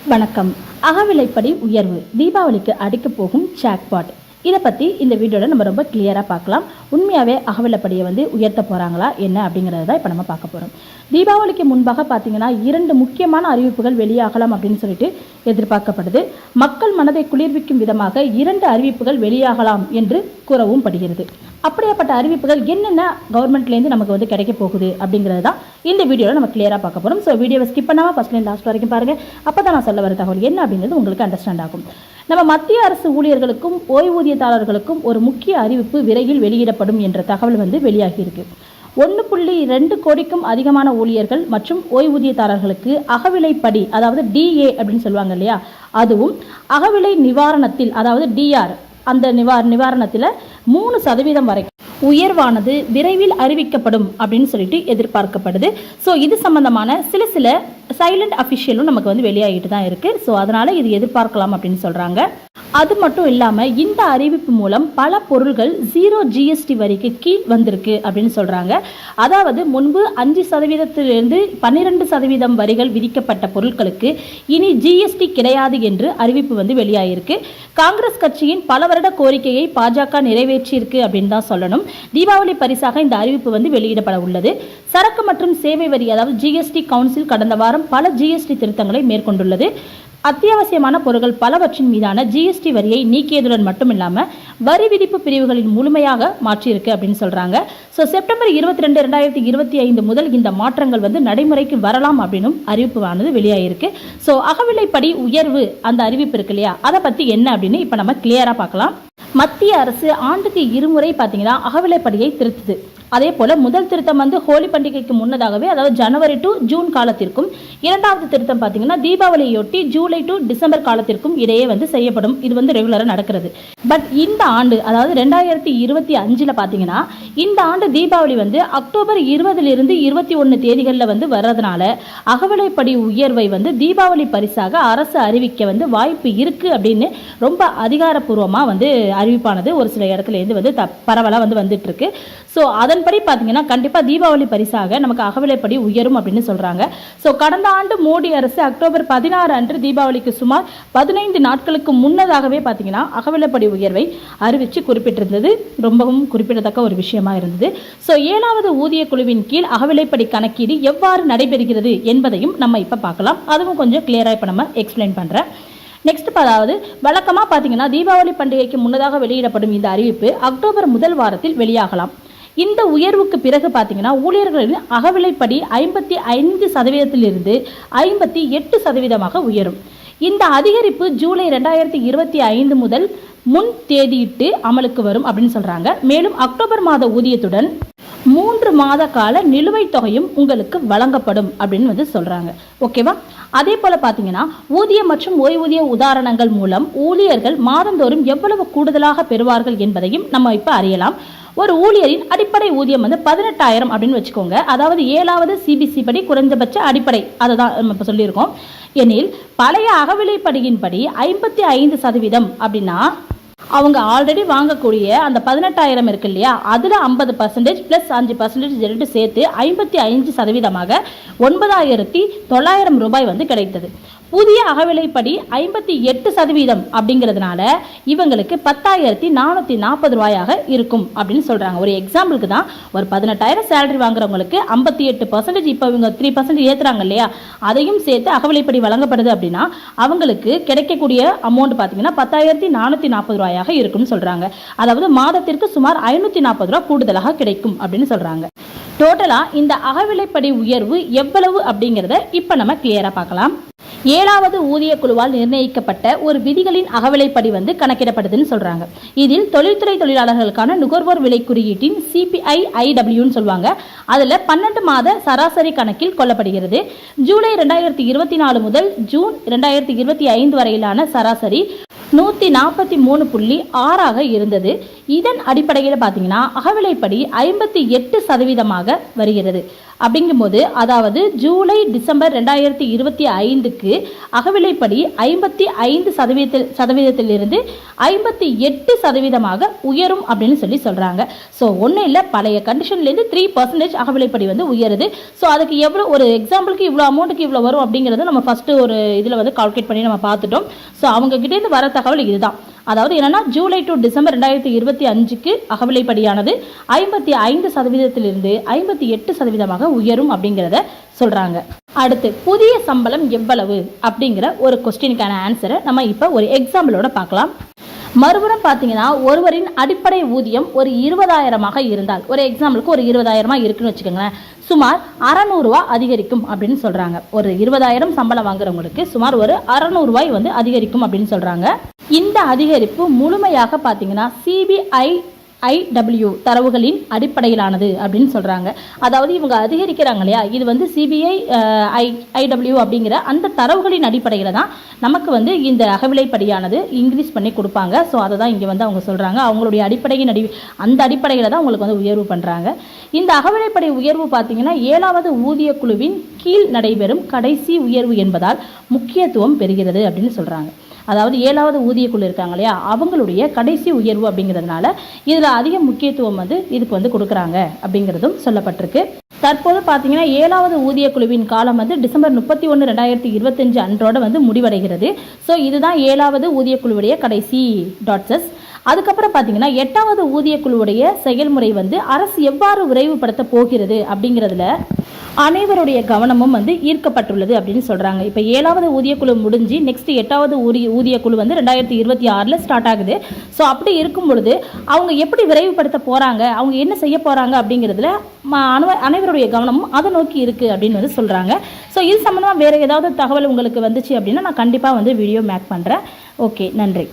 வணக்கம். அகவிலைப்படி உயர்வு தீபாவளிக்கு அடிக்க போகும் ஜாக்பாட். இதை பற்றி இந்த வீடியோவில் நம்ம ரொம்ப கிளியராக பார்க்கலாம். உண்மையாகவே அகவிலைப்படியை உயர்த்த போகிறாங்களா என்ன அப்படிங்கிறத தான் இப்போ நம்ம பார்க்க போகிறோம். தீபாவளிக்கு முன்பாக பார்த்தீங்கன்னா 2 முக்கியமான அறிவிப்புகள் வெளியாகலாம் அப்படின்னு சொல்லிட்டு எதிர்பார்க்கப்படுது. மக்கள் மனதை குளிர்விக்கும் விதமாக 2 அறிவிப்புகள் வெளியாகலாம் என்று கூறவும் படுகிறது. அப்படியாப்பட்ட அறிவிப்புகள் என்னென்ன கவர்மெண்ட்லேருந்து நமக்கு கிடைக்க போகுது அப்படிங்கிறது தான் இந்த வீடியோவில் நம்ம கிளியராக பார்க்க போகிறோம். ஸோ வீடியோவை ஸ்கிப் பண்ணாமல் ஃபஸ்ட்லேருந்து லாஸ்ட் வரைக்கும் பாருங்கள். அப்போ தான் நான் சொல்ல வர தகவல் என்ன அப்படிங்கிறது உங்களுக்கு அண்டர்ஸ்டாண்ட் ஆகும். நம்ம மத்திய அரசு ஊழியர்களுக்கும் ஓய்வூதியதாரர்களுக்கும் ஒரு முக்கிய அறிவிப்பு விரைவில் வெளியிடப்படும் என்ற தகவல் வெளியாகியிருக்கு. 1.2 கோடிக்கும் அதிகமான ஊழியர்கள் மற்றும் ஓய்வூதியதாரர்களுக்கு அகவிலைப்படி, அதாவது DA அப்படின்னு சொல்லுவாங்க இல்லையா, அதுவும் அகவிலை நிவாரணத்தில், அதாவது DR, அந்த நிவாரணத்தில் 3% வரைக்கும் உயர்வானது விரைவில் அறிவிக்கப்படும் அப்படின்னு சொல்லிட்டு எதிர்பார்க்கப்படுது. ஸோ இது சம்பந்தமான சில சைலண்ட் அஃபிஷியலும் நமக்கு வெளியாகிட்டு தான் இருக்குது. ஸோ அதனால் இது எதிர்பார்க்கலாம் அப்படின்னு சொல்கிறாங்க. அது மட்டும் இல்லாமல் இந்த அறிவிப்பு மூலம் பல பொருள்கள் 0 GST வரிக்கு கீழ் வந்திருக்கு அப்படின்னு சொல்கிறாங்க. அதாவது முன்பு 5%லிருந்து 12% வரிகள் விதிக்கப்பட்ட பொருட்களுக்கு இனி GST கிடையாது என்று அறிவிப்பு வெளியாகிருக்கு. காங்கிரஸ் கட்சியின் பல வருட கோரிக்கையை பாஜக நிறைவேற்றியிருக்கு அப்படின்னு தான் சொல்லணும். தீபாவளி பரிசாக இந்த அறிவிப்பு வெளியிடப்பட உள்ளது. சரக்கு மற்றும் சேவை வரி, அதாவது GST கவுன்சில் கடந்த வாரம் பல GST திருத்தங்களை மேற்கொண்டுள்ளது. அத்தியாவசியமான பொருட்கள் பலவற்றின் மீதான GST வரியை நீக்கியதுடன் மட்டுமில்லாமல் வரி விதிப்பு பிரிவுகளின் முழுமையாக மாற்றியிருக்கு அப்படின்னு சொல்றாங்க. ஸோ செப்டம்பர் 22, 2025 முதல் இந்த மாற்றங்கள் நடைமுறைக்கு வரலாம் அப்படின்னு அறிவிப்பானது வெளியாகிருக்கு. ஸோ அகவிலைப்படி உயர்வு அந்த அறிவிப்பு இருக்கு இல்லையா, அதை பற்றி என்ன அப்படின்னு இப்போ நம்ம கிளியராக பார்க்கலாம். மத்திய அரசு ஆண்டுக்கு 2 முறை பார்த்தீங்கன்னா அகவிலைப்படியை திருத்துது. அதே போல முதல் திருத்தம் ஹோலி பண்டிகைக்கு முன்னதாகவே, அதாவது ஜனவரி டு ஜூன் காலத்திற்கும், இரண்டாவது திருத்தம் பார்த்தீங்கன்னா தீபாவளியொட்டி ஜூலை டு டிசம்பர் காலத்திற்கும் இடையே செய்யப்படும். இது ரெகுலராக நடக்கிறது. பட் இந்த ஆண்டு, அதாவது 2025 பார்த்தீங்கன்னா இந்த ஆண்டு தீபாவளி அக்டோபர் 20லிருந்து 21 தேதிகளில் வர்றதுனால அகவிலைப்படி உயர்வை தீபாவளி பரிசாக அரசு அறிவிக்க வாய்ப்பு இருக்கு அப்படின்னு ரொம்ப அதிகாரப்பூர்வமாக அறிவிப்பானது ஒரு சில இடத்துல இருந்து பரவலாக வந்துட்டு இருக்கு. ஸோ அதன்படி பார்த்தீங்கன்னா கண்டிப்பாக தீபாவளி பரிசாக நமக்கு அகவிலைப்படி உயரும் அப்படின்னு சொல்கிறாங்க. ஸோ கடந்த ஆண்டு மோடி அரசு அக்டோபர் 16 அன்று தீபாவளிக்கு சுமார் 15 நாட்களுக்கு முன்னதாகவே பார்த்தீங்கன்னா அகவிலைப்படி உயர்வை அறிவித்து குறிப்பிட்டிருந்தது. ரொம்பவும் குறிப்பிடத்தக்க ஒரு விஷயமா இருந்தது. ஸோ 7வது ஊதிய குழுவின் கீழ் அகவிலைப்படி கணக்கீடு எவ்வாறு நடைபெறுகிறது என்பதையும் நம்ம இப்போ பார்க்கலாம். அதுவும் கொஞ்சம் கிளியராக இப்போ நம்ம எக்ஸ்பிளைன் பண்ணுறேன். நெக்ஸ்ட், அதாவது வழக்கமாக பார்த்தீங்கன்னா தீபாவளி பண்டிகைக்கு முன்னதாக வெளியிடப்படும் இந்த அறிவிப்பு அக்டோபர் முதல் வாரத்தில் வெளியாகலாம். இந்த உயர்வுக்கு பிறகு பார்த்தீங்கன்னா ஊழியர்களின் அகவிலைப்படி 55%லிருந்து 58% உயரும். இந்த அதிகரிப்பு ஜூலை 2025 முதல் முன் தேதியிட்டு அமலுக்கு வரும் அப்படின்னு சொல்றாங்க. மேலும் அக்டோபர் மாத ஊதியத்துடன் 3 மாத கால நிலுவைத் தொகையும் உங்களுக்கு வழங்கப்படும் அப்படின்னு சொல்றாங்க. ஓகேவா? அதே போல பார்த்தீங்கன்னா ஊதியம் மற்றும் ஓய்வூதிய உதாரணங்கள் மூலம் ஊழியர்கள் மாதந்தோறும் எவ்வளவு கூடுதலாக பெறுவார்கள் என்பதையும் நம்ம இப்போ அறியலாம். ஒரு ஊழியரின் அடிப்படை ஊதியம் 18,000 அப்படின்னு வச்சுக்கோங்க. அதாவது 7வது CBC படி குறைந்தபட்ச அடிப்படை, அதை தான் நம்ம இப்போ சொல்லியிருக்கோம். எனில் பழைய அகவிலைப்படியின்படி 55% அப்படின்னா அவங்க ஆல்ரெடி வாங்கக்கூடிய அந்த 18,000 இருக்கு இல்லையா, அதில் 50% ப்ளஸ் 5% சேர்த்து 55%, 9,900 ரூபாய் கிடைத்தது. புதிய அகவிலைப்படி 58% அப்படிங்கிறதுனால இவங்களுக்கு 10,440 ரூபாயாக இருக்கும் அப்படின்னு சொல்றாங்க. ஒரு எக்ஸாம்பிளுக்கு தான், ஒரு 18,000 சேலரி வாங்குறவங்களுக்கு 58%, இப்போ இவங்க 3% ஏற்றுறாங்க இல்லையா, அதையும் சேர்த்து அகவிலைப்படி வழங்கப்படுது அப்படின்னா அவங்களுக்கு கிடைக்கக்கூடிய அமௌண்ட் பார்த்தீங்கன்னா 10,440 ரூபாயாக இருக்கும்னு சொல்றாங்க. அதாவது மாதத்திற்கு சுமார் 540 ரூபாய் கூடுதலாக கிடைக்கும் அப்படின்னு சொல்றாங்க. டோட்டலா இந்த அகவிலைப்படி உயர்வு எவ்வளவு அப்படிங்கிறத இப்போ நம்ம கிளியரா பார்க்கலாம். 7வது ஊதிய குழுவால் நிர்ணயிக்கப்பட்ட ஒரு விதிகளின் அகவிலைப்படி கணக்கிடப்படுதுன்னு சொல்றாங்க. இதில் தொழில்துறை தொழிலாளர்களுக்கான நுகர்வோர் விலை குறியீட்டின் CPI-IWன்னு சொல்லுவாங்க. அதுல 12 மாத சராசரி கணக்கில் கொள்ளப்படுகிறது. ஜூலை 2024 முதல் ஜூன் 2025 வரையிலான சராசரி 143.6 இருந்தது. இதன் அடிப்படையில் பார்த்தீங்கன்னா அகவிலைப்படி 58% வருகிறது. அப்படிங்கும்போது அதாவது ஜூலை டிசம்பர் 2025க்கு அகவிலைப்படி 55% 58% உயரும் அப்படின்னு சொல்றாங்க. ஸோ ஒன்றும் இல்லை, பழைய கண்டிஷன்லேருந்து 3% அகவிலைப்படி உயருது. ஸோ அதுக்கு எவ்வளோ, ஒரு எக்ஸாம்பிளுக்கு இவ்வளோ அமௌண்ட்டுக்கு இவ்வளோ வரும் அப்படிங்கிறது நம்ம ஃபஸ்ட்டு ஒரு இதில் கால்குலேட் பண்ணி நம்ம பார்த்துட்டோம். ஸோ அவங்க கிட்டேருந்து வர தகவல் இதுதான். அதாவது என்னன்னா ஜூலை டு டிசம்பர் 2025க்கு அகவிலைப்படியானது 55% 58% உயரும் அப்படிங்கிறத சொல்றாங்க. அடுத்து புதிய சம்பளம் எவ்வளவு அப்படிங்கிற ஒரு கொஸ்டினுக்கான ஆன்சரை நம்ம இப்போ ஒரு எக்ஸாம்பிளோட பார்க்கலாம். மறுபுறம் பார்த்தீங்கன்னா ஒருவரின் அடிப்படை ஊதியம் ஒரு 20,000 இருந்தால், ஒரு எக்ஸாம்பிளுக்கு ஒரு 20,000 இருக்குன்னு வச்சுக்கோங்களேன், சுமார் 600 ரூபா அதிகரிக்கும் அப்படின்னு சொல்றாங்க. ஒரு 20,000 சம்பளம் வாங்குறவங்களுக்கு சுமார் ஒரு 600 ரூபாய் அதிகரிக்கும் அப்படின்னு சொல்றாங்க. இந்த அதிகரிப்பு முழுமையாக பார்த்தீங்கன்னா CBIIW தரவுகளின் அடிப்படையிலானது அப்படின்னு சொல்றாங்க. அதாவது இவங்க அதிகரிக்கிறாங்க இல்லையா, இது CBIIW அப்படிங்கிற அந்த தரவுகளின் அடிப்படையில் தான் நமக்கு இந்த அகவிலைப்படியானது இன்க்ரீஸ் பண்ணி கொடுப்பாங்க. ஸோ அதை தான் இங்கே அவங்க சொல்றாங்க. அவங்களுடைய அந்த அடிப்படையில் தான் உங்களுக்கு உயர்வு பண்றாங்க. இந்த அகவிலைப்படி உயர்வு பார்த்தீங்கன்னா 7வது ஊதிய குழுவின் கீழ் நடைபெறும் கடைசி உயர்வு என்பதால் முக்கியத்துவம் பெறுகிறது அப்படின்னு சொல்றாங்க. அதாவது 7வது ஊதிய குழு இருக்காங்க இல்லையா, அவங்களுடைய கடைசி உயர்வு அப்படிங்கிறதுனால இதில் அதிக முக்கியத்துவம் இதுக்கு கொடுக்குறாங்க அப்படிங்கிறதும் சொல்லப்பட்டிருக்கு. தற்போது பார்த்தீங்கன்னா 7வது ஊதிய குழுவின் காலம் டிசம்பர் 31, 2025 அன்றோட முடிவடைகிறது. ஸோ இதுதான் 7வது ஊதிய குழுவுடைய கடைசி டாட்ஸஸ். அதுக்கப்புறம் பார்த்தீங்கன்னா 8வது ஊதிய குழுவுடைய செயல்முறை அரசு எவ்வாறு விரைவுபடுத்த போகிறது அப்படிங்கிறதுல அனைவருடைய கவனமும் ஈர்க்கப்பட்டுள்ளது அப்படின்னு சொல்றாங்க. இப்போ 7வது ஊதிய குழு முடிஞ்சு நெக்ஸ்ட் 8வது ஊதிய குழு 2026 ஸ்டார்ட் ஆகுது. ஸோ அப்படி இருக்கும் பொழுது அவங்க எப்படி விரைவுபடுத்த போறாங்க, அவங்க என்ன செய்ய போறாங்க அப்படிங்கிறதுல அனைவருடைய கவனமும் அதை நோக்கி இருக்கு அப்படின்னு சொல்றாங்க. ஸோ இது சம்பந்தமா வேற ஏதாவது தகவல் உங்களுக்கு வந்துச்சு அப்படின்னா நான் கண்டிப்பாக வீடியோ மேக் பண்றேன். ஓகே, நன்றி.